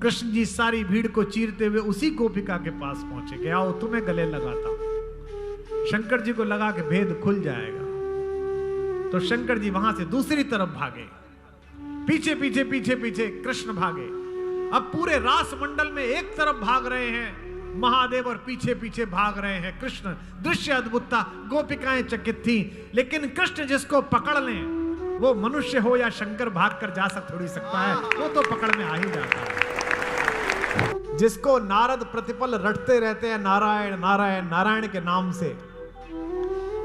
कृष्ण जी सारी भीड़ को चीरते हुए उसी गोपिका के पास पहुंचे कि आओ तुम्हें गले लगाता हूं। शंकर जी को लगा कि भेद खुल जाएगा, तो शंकर जी वहां से दूसरी तरफ भागे, पीछे पीछे पीछे पीछे कृष्ण भागे। अब पूरे रास मंडल में एक तरफ भाग रहे हैं महादेव और पीछे पीछे भाग रहे हैं कृष्ण। दृश्य अद्भुत था, गोपिकाएं चकित थी। लेकिन कृष्ण जिसको पकड़ लें, वो मनुष्य हो या शंकर, भाग कर जा थोड़ी सकता है, वो तो पकड़ में आ ही जाता है। जिसको नारद प्रतिपल रटते रहते हैं नारायण नारायण नारायण के नाम से,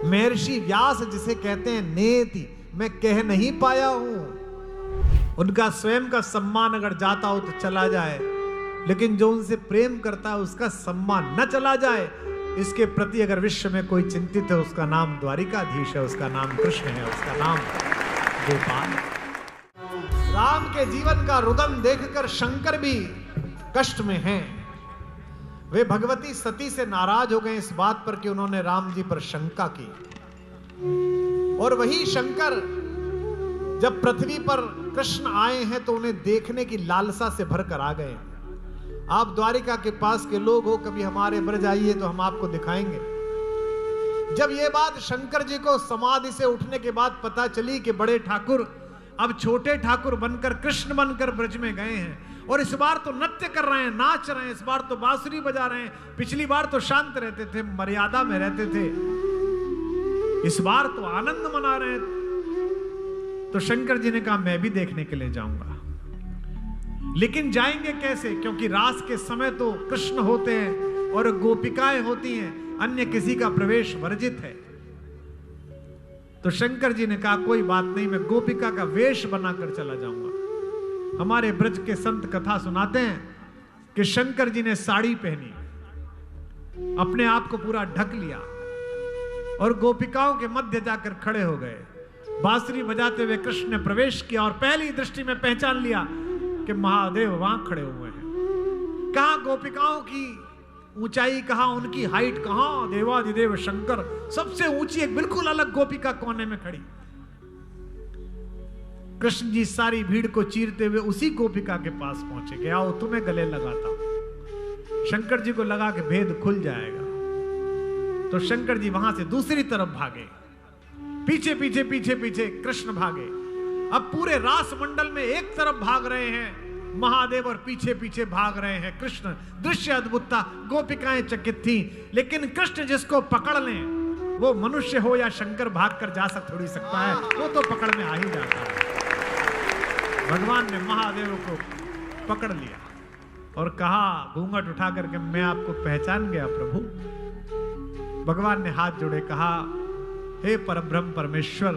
महर्षि व्यास जिसे कहते हैं नेति, मैं कह नहीं पाया हूं। उनका स्वयं का सम्मान अगर जाता हो तो चला जाए, लेकिन जो उनसे प्रेम करता है उसका सम्मान न चला जाए, इसके प्रति अगर विश्व में कोई चिंतित है, उसका नाम द्वारिकाधीश है, उसका नाम कृष्ण है, उसका नाम गोपाल। राम के जीवन का रुदन देखकर शंकर भी कष्ट में हैं। वे भगवती सती से नाराज हो गए इस बात पर कि उन्होंने राम जी पर शंका की। और वही शंकर जब पृथ्वी पर कृष्ण आए हैं तो उन्हें देखने की लालसा से भरकर आ गए। आप द्वारिका के पास के लोग हो, कभी हमारे ब्रज आइए तो हम आपको दिखाएंगे। जब यह बात शंकर जी को समाधि से उठने के बाद पता चली कि बड़े ठाकुर अब छोटे ठाकुर बनकर कृष्ण बनकर ब्रज में गए हैं, और इस बार तो नृत्य कर रहे हैं, नाच रहे हैं, इस बार तो बांसुरी बजा रहे हैं, पिछली बार तो शांत रहते थे, मर्यादा में रहते थे, इस बार तो आनंद मना रहे हैं। तो शंकर जी ने कहा मैं भी देखने के लिए जाऊंगा, लेकिन जाएंगे कैसे, क्योंकि रास के समय तो कृष्ण होते हैं और गोपिकाएं होती हैं, अन्य किसी का प्रवेश वर्जित है। तो शंकर जी ने कहा कोई बात नहीं, मैं गोपिका का वेश बनाकर चला जाऊंगा। हमारे ब्रज के संत कथा सुनाते हैं कि शंकर जी ने साड़ी पहनी, अपने आप को पूरा ढक लिया और गोपिकाओं के मध्य जाकर खड़े हो गए। बांसुरी बजाते हुए कृष्ण ने प्रवेश किया और पहली दृष्टि में पहचान लिया कि महादेव वहां खड़े हुए हैं। कहां गोपिकाओं की ऊंचाई, कहां उनकी हाइट, कहां देवाधिदेव शंकर सबसे ऊंची एक बिल्कुल अलग गोपिका कोने में खड़ी। कृष्ण जी सारी भीड़ को चीरते हुए उसी गोपिका के पास पहुंचे कि आओ तुम्हें गले लगाता हूं। शंकर जी को लगा कि भेद खुल जाएगा, तो शंकर जी वहां से दूसरी तरफ भागे, पीछे पीछे पीछे पीछे कृष्ण भागे। अब पूरे रास मंडल में एक तरफ भाग रहे हैं महादेव और पीछे पीछे भाग रहे हैं कृष्ण। दृश्य अद्भुत था, गोपिकाएं चकित थी। लेकिन कृष्ण जिसको पकड़ लें, वो मनुष्य हो या शंकर, भाग कर जा थोड़ी सकता है, वो तो पकड़ में आ ही जाता है। भगवान ने महादेव को पकड़ लिया और कहा घूंघट उठा करके मैं आपको पहचान गया प्रभु। भगवान ने हाथ जोड़े, कहा हे परब्रह्म परमेश्वर,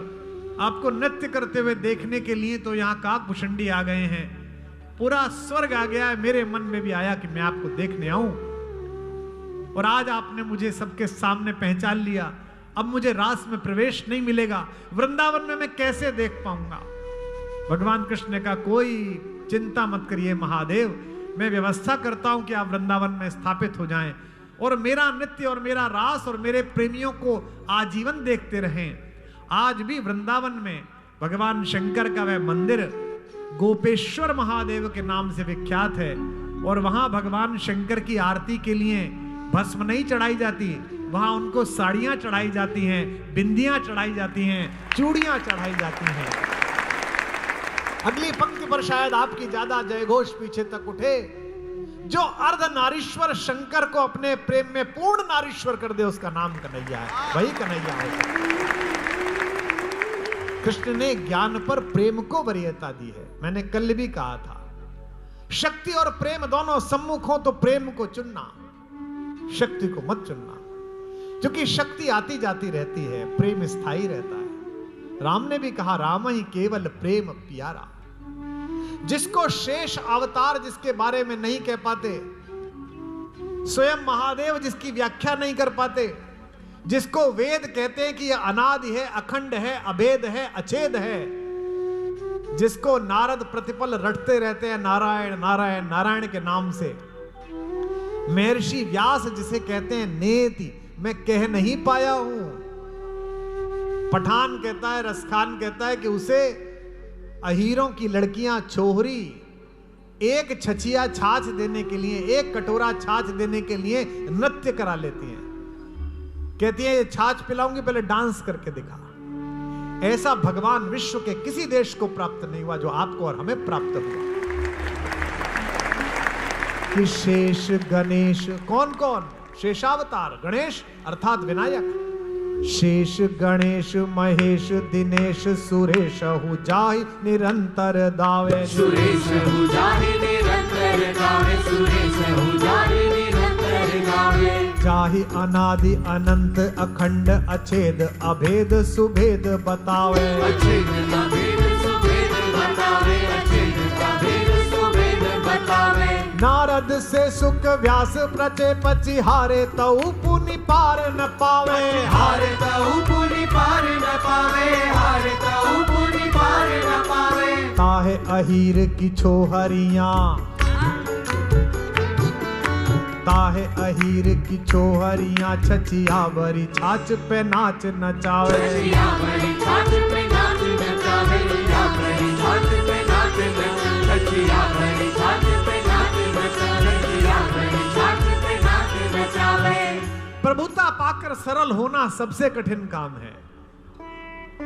आपको नृत्य करते हुए देखने के लिए तो यहाँ काकभूषणी आ गए हैं, पूरा स्वर्ग आ गया है, मेरे मन में भी आया कि मैं आपको देखने आऊं, और आज आपने मुझे सबके सामने पहचान लिया। अब मुझे रास में प्रवेश नहीं मिलेगा, वृंदावन में मैं कैसे देख पाऊंगा। भगवान कृष्ण ने कहा कोई चिंता मत करिए महादेव, मैं व्यवस्था करता हूं कि आप वृंदावन में स्थापित हो जाएं और मेरा नृत्य और मेरा रास और मेरे प्रेमियों को आजीवन देखते रहें। आज भी वृंदावन में भगवान शंकर का वह मंदिर गोपेश्वर महादेव के नाम से विख्यात है, और वहां भगवान शंकर की आरती के लिए भस्म नहीं चढ़ाई जाती, वहां उनको साड़ियां चढ़ाई जाती हैं, बिंदियां चढ़ाई जाती हैं, चूड़ियां चढ़ाई जाती हैं। अगली पंक्ति पर शायद आपकी ज्यादा जयघोष पीछे तक उठे। जो अर्ध नारीश्वर शंकर को अपने प्रेम में पूर्ण नारीश्वर कर दे, उसका नाम कन्हैया है, वही कन्हैया है। कृष्ण ने ज्ञान पर प्रेम को वरीयता दी है। मैंने कल भी कहा था, शक्ति और प्रेम दोनों सम्मुख हो तो प्रेम को चुनना, शक्ति को मत चुनना, क्योंकि शक्ति आती जाती रहती है, प्रेम स्थायी रहता है। राम ने भी कहा राम ही केवल प्रेम प्यारा। जिसको शेष अवतार जिसके बारे में नहीं कह पाते, स्वयं महादेव जिसकी व्याख्या नहीं कर पाते, जिसको वेद कहते हैं कि यह अनादि है, अखंड है, अभेद है, अछेद है, जिसको नारद प्रतिपल रटते रहते हैं नारायण नारायण नारायण के नाम से, महर्षि व्यास जिसे कहते हैं नेति, मैं कह नहीं पाया हूं। पठान कहता है, रसखान कहता है कि उसे अहीरों की लड़कियां छोहरी एक छछिया छाछ देने के लिए, एक कटोरा छाछ देने के लिए नृत्य करा लेती हैं। कहती है ये छाछ पिलाऊंगी, पहले डांस करके दिखा। ऐसा भगवान विश्व के किसी देश को प्राप्त नहीं हुआ जो आपको और हमें प्राप्त हुआ। कि शेष गणेश, कौन कौन? शेषावतार गणेश अर्थात विनायक। शेष गणेश महेश दिनेश सुरेश हु जाहि निरंतर दावे। सुरेश हु जाहि निरंतर गावे, सुरेश हु जाहि निरंतर गावे। जाहि अनादि अनंत अखंड अछेद अभेद सुभेद बतावे। अछेद अभेद सुभेद बतावे, अछेद अभेद सुभेद बतावे। नारद से सुख व्यास प्रचे पची हारे तऊ पुनि पार न पावे। हारे तऊ पुनि पार न पावे, हारे तऊ पुनि पार न पावे। ताहे अहीर की छोहरियां, ताहे अहीर की छोहरियां छछिया बरी छाछ पे नाच नचावे। छछिया बरी छाछ पे नाच नचावे, छछिया बरी छाछ पे नाच नचावे, छछिया बरी छाछ पे नाच नचावे, छछिया बरी छाछ पे नाच नचावे। प्रभुता पाकर सरल होना सबसे कठिन काम है।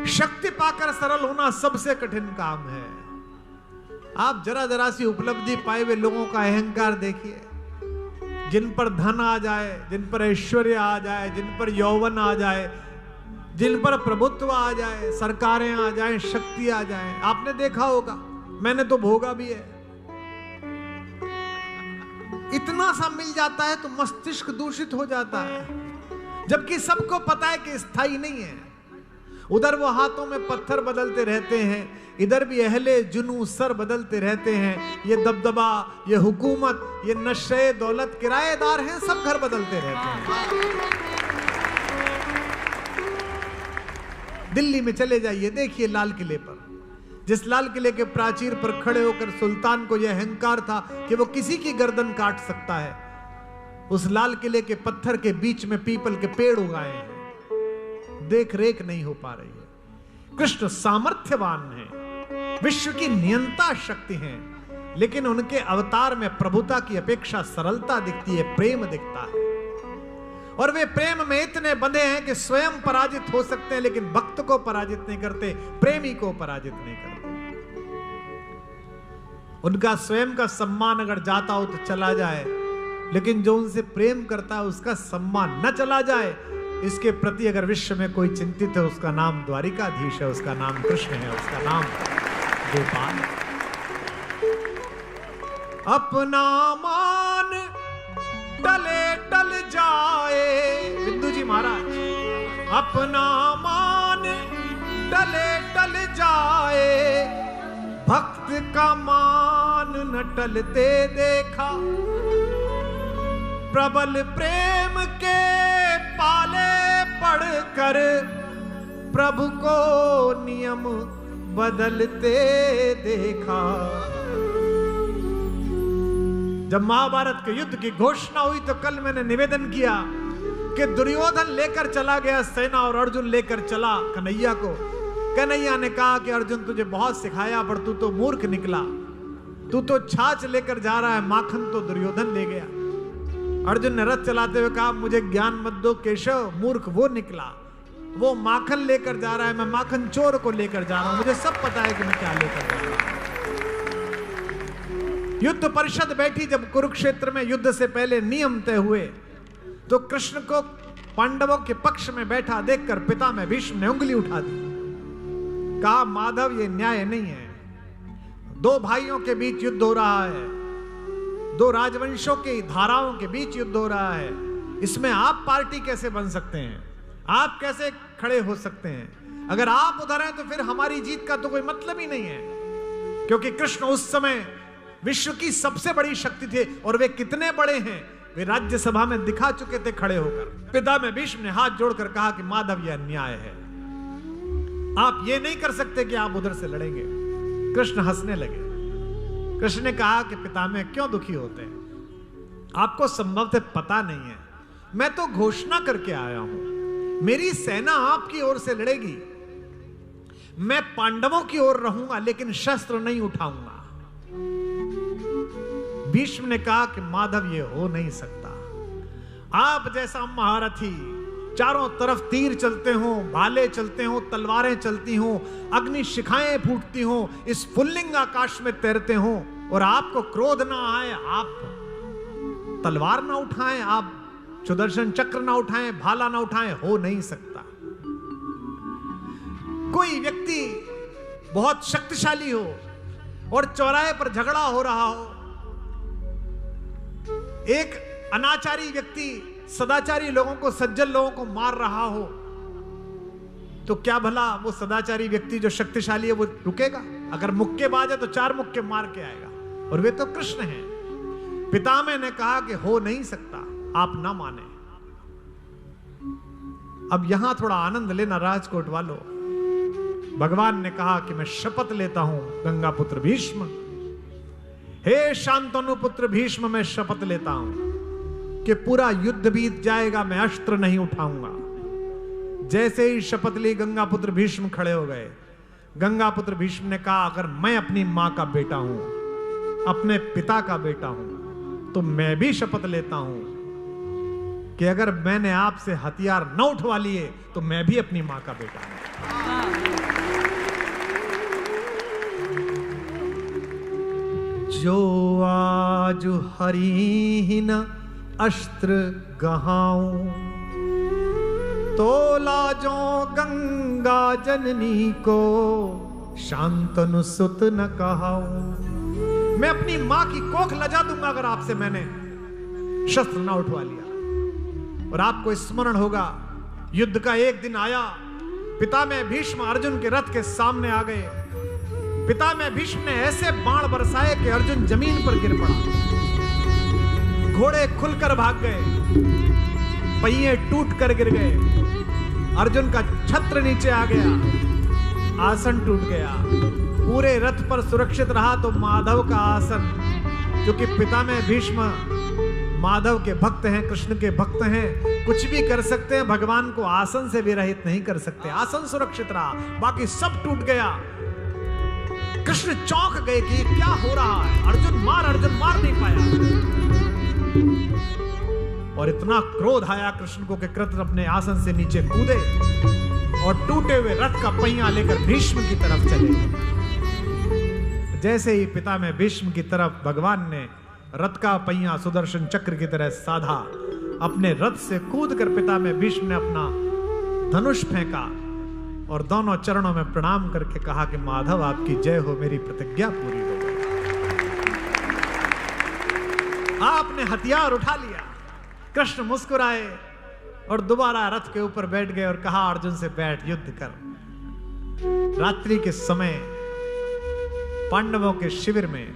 शक्ति पाकर सरल होना सबसे कठिन काम है। आप जरा जरा सी उपलब्धि पाए हुए लोगों का अहंकार देखिए। जिन पर धन आ जाए, जिन पर ऐश्वर्य आ जाए, जिन पर यौवन आ जाए, जिन पर प्रभुत्व आ जाए, सरकारें आ जाए, शक्ति आ जाए, आपने देखा होगा, मैंने तो भोगा भी है। इतना सा मिल जाता है तो मस्तिष्क दूषित हो जाता है, जबकि सबको पता है कि स्थायी नहीं है। उधर वो हाथों में पत्थर बदलते रहते हैं, इधर भी अहले जुनू सर बदलते रहते हैं। ये दबदबा, ये हुकूमत, ये नशे दौलत किराएदार हैं, सब घर बदलते रहते हैं। दिल्ली में चले जाइए, देखिए लाल किले पर, जिस लाल किले के प्राचीर पर खड़े होकर सुल्तान को यह अहंकार था कि वो किसी की गर्दन काट सकता है, उस लाल किले के पत्थर के बीच में पीपल के पेड़ उगाए हैं। देख रेख नहीं हो पा रही है। कृष्ण सामर्थ्यवान है, विश्व की नियंता शक्ति है, लेकिन उनके अवतार में प्रभुता की अपेक्षा सरलता दिखती है, प्रेम दिखता है। और वे प्रेम में इतने बंधे हैं कि स्वयं पराजित हो सकते हैं, लेकिन भक्त को पराजित नहीं करते, प्रेमी को पराजित नहीं करते। उनका स्वयं का सम्मान अगर जाता हो तो चला जाए, लेकिन जो उनसे प्रेम करता है उसका सम्मान न चला जाए। इसके प्रति अगर विश्व में कोई चिंतित है, उसका नाम द्वारिकाधीश है, उसका नाम कृष्ण है, उसका नाम गोपाल। अपना मान टले टल जाए, बिंदु जी महाराज, अपना मान टले टल जाए, भक्त का मान न टलते देखा। प्रबल प्रेम के पाले पढ़कर प्रभु को नियम बदलते देखा। जब महाभारत के युद्ध की घोषणा हुई तो कल मैंने निवेदन किया कि दुर्योधन लेकर चला गया सेना और अर्जुन लेकर चला कन्हैया को। कन्हैया ने कहा कि अर्जुन तुझे बहुत सिखाया, पर तू तो मूर्ख निकला, तू तो छाछ लेकर जा रहा है, माखन तो दुर्योधन ले गया। अर्जुन ने रथ चलाते हुए कहा मुझे ज्ञान मत दो केशव, मूर्ख वो निकला, वो माखन लेकर जा रहा है, मैं माखन चोर को लेकर जा रहा हूं, मुझे सब पता है कि मैं क्या लेकर जा रहा हूं। युद्ध परिषद बैठी जब कुरुक्षेत्र में, युद्ध से पहले नियम तय हुए, तो कृष्ण को पांडवों के पक्ष में बैठा देखकर पिता में भीष्म ने उंगली उठा दी, कहा माधव ये न्याय नहीं है। दो भाइयों के बीच युद्ध हो रहा है, दो राजवंशों की धाराओं के बीच युद्ध हो रहा है, इसमें आप पार्टी कैसे बन सकते हैं, आप कैसे खड़े हो सकते हैं? अगर आप उधर हैं तो फिर हमारी जीत का तो कोई मतलब ही नहीं है, क्योंकि कृष्ण उस समय विश्व की सबसे बड़ी शक्ति थे। और वे कितने बड़े हैं, वे राज्यसभा में दिखा चुके थे खड़े होकर। पिता में भीष्म ने हाथ जोड़कर कहा कि माधव यह अन्याय है, आप ये नहीं कर सकते कि आप उधर से लड़ेंगे। कृष्ण हंसने लगे। कृष्ण ने कहा कि पितामह क्यों दुखी होते हैं, आपको संभवतः पता नहीं है, मैं तो घोषणा करके आया हूं, मेरी सेना आपकी ओर से लड़ेगी, मैं पांडवों की ओर रहूंगा लेकिन शस्त्र नहीं उठाऊंगा। भीष्म ने कहा कि माधव ये हो नहीं सकता। आप जैसा महारथी, चारों तरफ तीर चलते हो, भाले चलते हो, तलवारें चलती हो, अग्नि शिखाएं फूटती हो, इस फुल्लिंग आकाश में तैरते हो, और आपको क्रोध ना आए, आप तलवार ना उठाएं, आप सुदर्शन चक्र ना उठाएं, भाला ना उठाएं, हो नहीं सकता। कोई व्यक्ति बहुत शक्तिशाली हो और चौराहे पर झगड़ा हो रहा हो, एक अनाचारी व्यक्ति सदाचारी लोगों को, सज्जन लोगों को मार रहा हो, तो क्या भला वो सदाचारी व्यक्ति जो शक्तिशाली है वो रुकेगा? अगर मुक्केबाज है तो 4 मुक्के मार के आएगा, और वे तो कृष्ण हैं। पितामह ने कहा कि हो नहीं सकता, आप ना माने। अब यहां थोड़ा आनंद लेना राजकोट वालों। भगवान ने कहा कि मैं शपथ लेता हूं गंगा पुत्र भीष्म, हे शांतनु पुत्र भीष्म, मैं शपथ लेता हूं कि पूरा युद्ध बीत जाएगा, मैं अस्त्र नहीं उठाऊंगा। जैसे ही शपथ ली, गंगा पुत्र भीष्म खड़े हो गए। गंगा पुत्र भीष्म ने कहा, अगर मैं अपनी मां का बेटा हूं, अपने पिता का बेटा हूं, तो मैं भी शपथ लेता हूं कि अगर मैंने आपसे हथियार न उठवा लिए तो मैं भी अपनी मां का बेटा हूं। जो आज हरिहीन अस्त्र गहाऊं, तो लाजो गंगा जननी को शांतनु सुत न कहाऊं। मैं अपनी मां की कोख लजा दूंगा अगर आपसे मैंने शस्त्र ना उठवा लिया। और आपको स्मरण होगा, युद्ध का एक दिन आया, पितामह भीष्म अर्जुन के रथ के सामने आ गए। पितामह भीष्म ने ऐसे बाण बरसाए कि अर्जुन जमीन पर गिर पड़ा। घोड़े खुलकर भाग गए, पहिए टूट कर गिर गए, अर्जुन का छत्र नीचे आ गया, आसन टूट गया। पूरे रथ पर सुरक्षित रहा तो माधव का आसन, जो कि पितामह भीष्म माधव के भक्त हैं, कृष्ण के भक्त हैं, कुछ भी कर सकते हैं, भगवान को आसन से भी रहित नहीं कर सकते। आसन सुरक्षित रहा, बाकी सब टूट गया। कृष्ण चौंक गए कि क्या हो रहा है, अर्जुन मार नहीं पाया। और इतना क्रोध आया कृष्ण को कि कृष्ण अपने आसन से नीचे कूदे और टूटे हुए रथ का पहिया लेकर भीष्म की तरफ चले। जैसे ही पितामह भीष्म की तरफ भगवान ने रथ का पहिया सुदर्शन चक्र की तरह साधा, अपने रथ से कूदकर पितामह भीष्म ने अपना धनुष फेंका और दोनों चरणों में प्रणाम करके कहा कि माधव आपकी जय हो, मेरी प्रतिज्ञा पूरी हो गई। आपने हथियार उठा लिया। कृष्ण मुस्कुराए और दोबारा रथ के ऊपर बैठ गए और कहा अर्जुन से, बैठ, युद्ध कर। रात्रि के समय पांडवों के शिविर में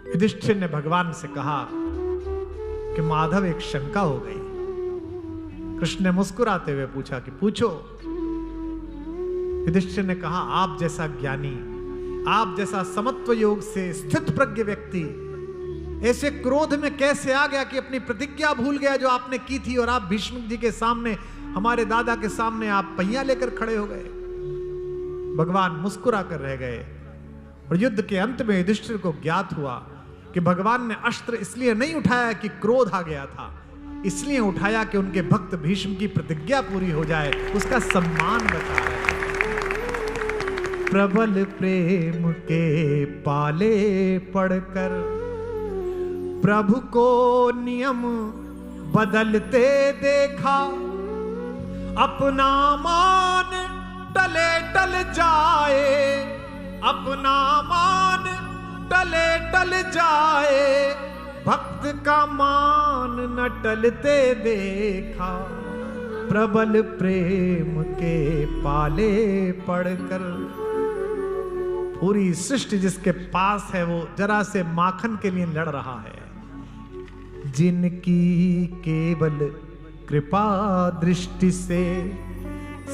युधिष्ठिर ने भगवान से कहा कि माधव एक शंका हो गई। कृष्ण ने मुस्कुराते हुए पूछा कि पूछो। युधिष्ठिर ने कहा, आप जैसा ज्ञानी, आप जैसा समत्व योग से स्थित प्रज्ञ व्यक्ति ऐसे क्रोध में कैसे आ गया कि अपनी प्रतिज्ञा भूल गया जो आपने की थी, और आप भीष्म जी के सामने, हमारे दादा के सामने आप पहिया लेकर खड़े हो गए। भगवान मुस्कुरा कर रह गए। और युद्ध के अंत में युधिष्ठिर को ज्ञात हुआ कि भगवान ने अस्त्र इसलिए नहीं उठाया कि क्रोध आ गया था, इसलिए उठाया कि उनके भक्त भीष्म की प्रतिज्ञा पूरी हो जाए, उसका सम्मान बता रहे। प्रबल प्रेम के पाले पड़कर प्रभु को नियम बदलते देखा, अपना मान टले टल जाए, अपना मान टले टल जाए, भक्त का मान न टलते देखा। प्रबल प्रेम के पाले पड़कर, पूरी सृष्टि जिसके पास है वो जरा से माखन के लिए लड़ रहा है। जिनकी केवल कृपा दृष्टि से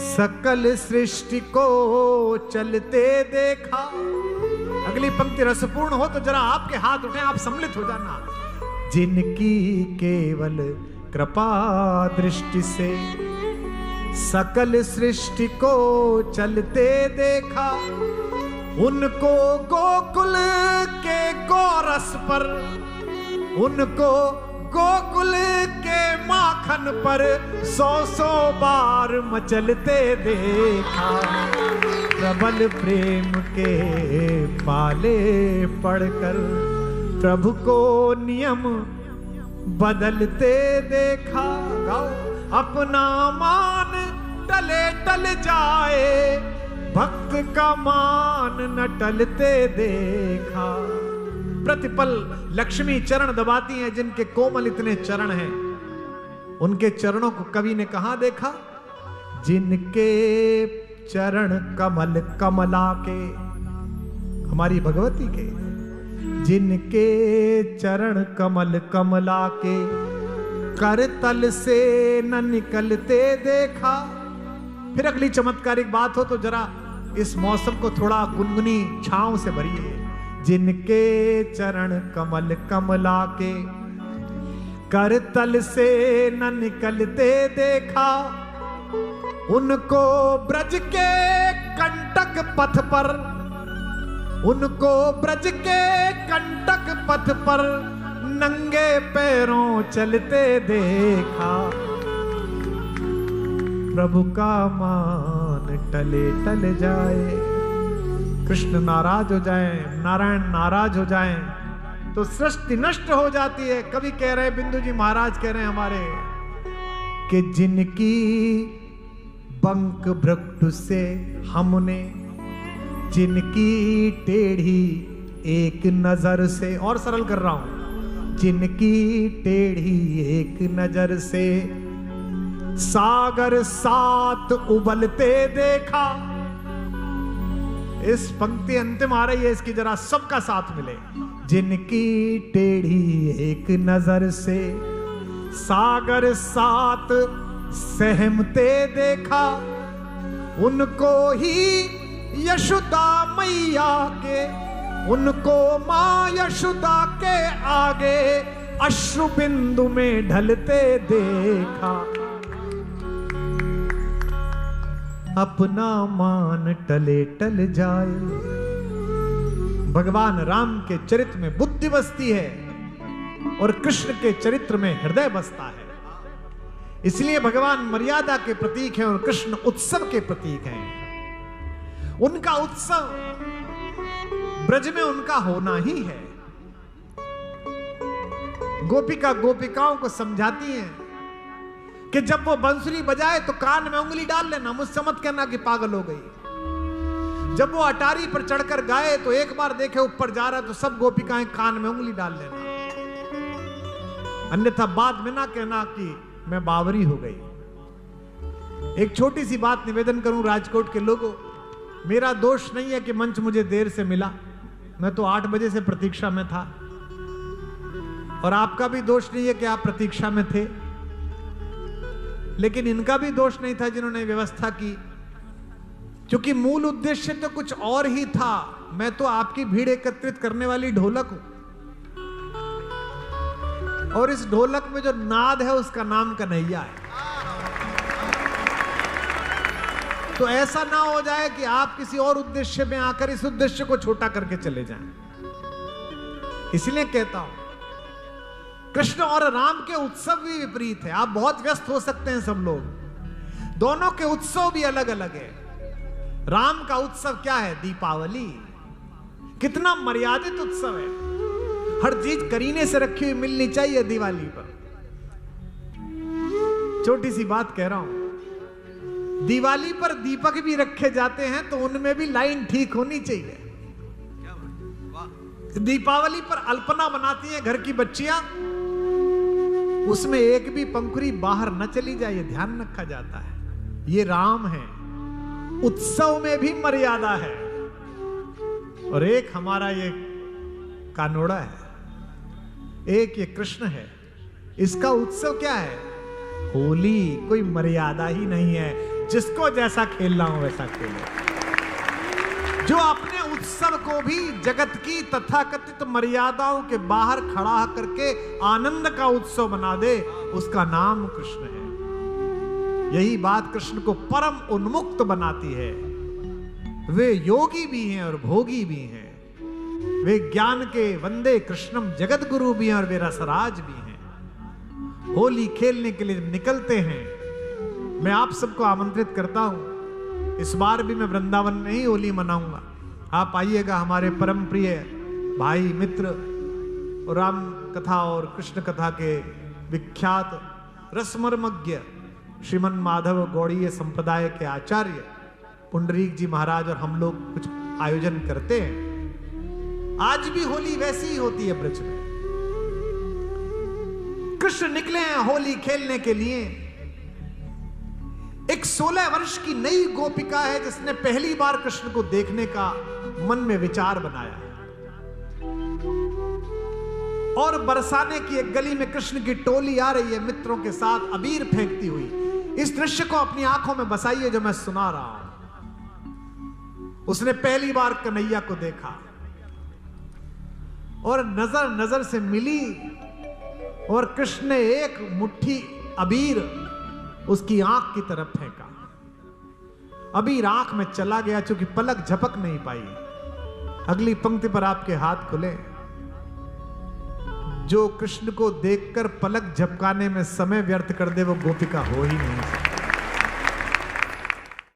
सकल सृष्टि को चलते देखा। अगली पंक्ति रसपूर्ण हो तो जरा आपके हाथ उठे, आप सम्मिलित हो जाना। जिनकी केवल कृपा दृष्टि से सकल सृष्टि को चलते देखा, उनको गोकुल के गोरस पर उनको गोकुल के माखन पर 100 बार मचलते देखा। प्रबल प्रेम के पाले पड़कर प्रभु को नियम बदलते देखा। गाओ। अपना मान टले टल जाए, भक्त का मान न टलते देखा। प्रतिपल लक्ष्मी चरण दबाती हैं, जिनके कोमल इतने चरण हैं, उनके चरणों को कवि ने कहां देखा? जिनके चरण कमल कमला के, हमारी भगवती के, जिनके चरण कमल कमला के कर तल से न निकलते देखा। फिर अगली चमत्कारिक बात हो तो जरा इस मौसम को थोड़ा गुनगुनी छांव से भरिए। जिनके चरण कमल कमला के कर तल से न निकलते देखा, उनको ब्रज के कंटक पथ पर, उनको ब्रज के कंटक पथ पर नंगे पैरों चलते देखा। प्रभु का मान टले टल जाए, कृष्ण नाराज हो जाए, नारायण नाराज हो जाए तो सृष्टि नष्ट हो जाती है। कवि कह रहे, बिंदु जी महाराज कह रहे हैं हमारे, कि जिनकी बंक भृगु से हमने, जिनकी टेढ़ी एक नजर से, और सरल कर रहा हूं, जिनकी टेढ़ी एक नजर से सागर सात उबलते देखा। इस पंक्ति अंतिम आ रही है, इसकी जरा सबका साथ मिले। जिनकी टेढ़ी एक नजर से सागर सात सहमते देखा, उनको ही यशोदा मैया के, उनको मां यशोदा के आगे अश्रु बिंदु में ढलते देखा। अपना मान टले टल जाए। भगवान राम के चरित्र में बुद्धि बसती है और कृष्ण के चरित्र में हृदय बसता है। इसलिए भगवान मर्यादा के प्रतीक हैं और कृष्ण उत्सव के प्रतीक हैं। उनका उत्सव ब्रज में उनका होना ही है। गोपिका गोपिकाओं को समझाती हैं कि जब वो बंसुरी बजाए तो कान में उंगली डाल लेना, मुझसे मत कहना कि पागल हो गई। जब वो अटारी पर चढ़कर गाए तो एक बार देखे ऊपर जा रहा है तो सब गोपिकाएं कान में उंगली डाल लेना, अन्यथा बाद में ना कहना कि मैं बावरी हो गई। एक छोटी सी बात निवेदन करूं राजकोट के लोगों, मेरा दोष नहीं है कि मंच मुझे देर से मिला, मैं तो 8 बजे से प्रतीक्षा में था, और आपका भी दोष नहीं है कि आप प्रतीक्षा में थे, लेकिन इनका भी दोष नहीं था जिन्होंने व्यवस्था की, क्योंकि मूल उद्देश्य तो कुछ और ही था। मैं तो आपकी भीड़ एकत्रित करने वाली ढोलक हूं, और इस ढोलक में जो नाद है उसका नाम कन्हैया है। तो ऐसा ना हो जाए कि आप किसी और उद्देश्य में आकर इस उद्देश्य को छोटा करके चले जाएं। इसलिए कहता हूं, कृष्ण और राम के उत्सव भी विपरीत है। आप बहुत व्यस्त हो सकते हैं सब लोग, दोनों के उत्सव भी अलग अलग है। राम का उत्सव क्या है? दीपावली। कितना मर्यादित उत्सव है, हर चीज करीने से रखी हुई मिलनी चाहिए दिवाली पर। छोटी सी बात कह रहा हूं, दिवाली पर दीपक भी रखे जाते हैं तो उनमें भी लाइन ठीक होनी चाहिए। दीपावली पर अल्पना बनाती हैं घर की बच्चियां, उसमें एक भी पंखुड़ी बाहर न चली जाए, ये ध्यान रखा जाता है। ये राम है, उत्सव में भी मर्यादा है। और एक हमारा ये कानोड़ा है, एक ये कृष्ण है, इसका उत्सव क्या है? होली। कोई मर्यादा ही नहीं है, जिसको जैसा खेलना हो वैसा खेले। जो अपने उत्सव को भी जगत की तथाकथित मर्यादाओं के बाहर खड़ा करके आनंद का उत्सव बना दे, उसका नाम कृष्ण है। यही बात कृष्ण को परम उन्मुक्त बनाती है। वे योगी भी हैं और भोगी भी हैं, वे ज्ञान के वंदे कृष्णम जगत गुरु भी हैं और वे रसराज भी हैं। होली खेलने के लिए निकलते हैं। मैं आप सबको आमंत्रित करता हूं, इस बार भी मैं वृंदावन में ही होली मनाऊंगा। आप आइएगा, हमारे परम प्रिय भाई मित्र और राम कथा और कृष्ण कथा के विख्यात रसमर्मज्ञ श्रीमन माधव गौड़ीय संप्रदाय के आचार्य पुंडरीक जी महाराज और हम लोग कुछ आयोजन करते हैं। आज भी होली वैसी ही होती है ब्रज में। कृष्ण निकले हैं होली खेलने के लिए। एक 16 वर्ष की नई गोपिका है जिसने पहली बार कृष्ण को देखने का मन में विचार बनाया और बरसाने की एक गली में कृष्ण की टोली आ रही है मित्रों के साथ अबीर फेंकती हुई। इस दृश्य को अपनी आंखों में बसाइए जो मैं सुना रहा हूं। उसने पहली बार कन्हैया को देखा और नजर नजर से मिली और कृष्ण ने एक मुट्ठी अबीर उसकी आंख की तरफ फेंका। अबीर आंख में चला गया, चूंकि पलक झपक नहीं पाई। अगली पंक्ति पर आपके हाथ खुले। जो कृष्ण को देखकर पलक झपकाने में समय व्यर्थ कर दे वो गोपिका हो ही नहीं सकती।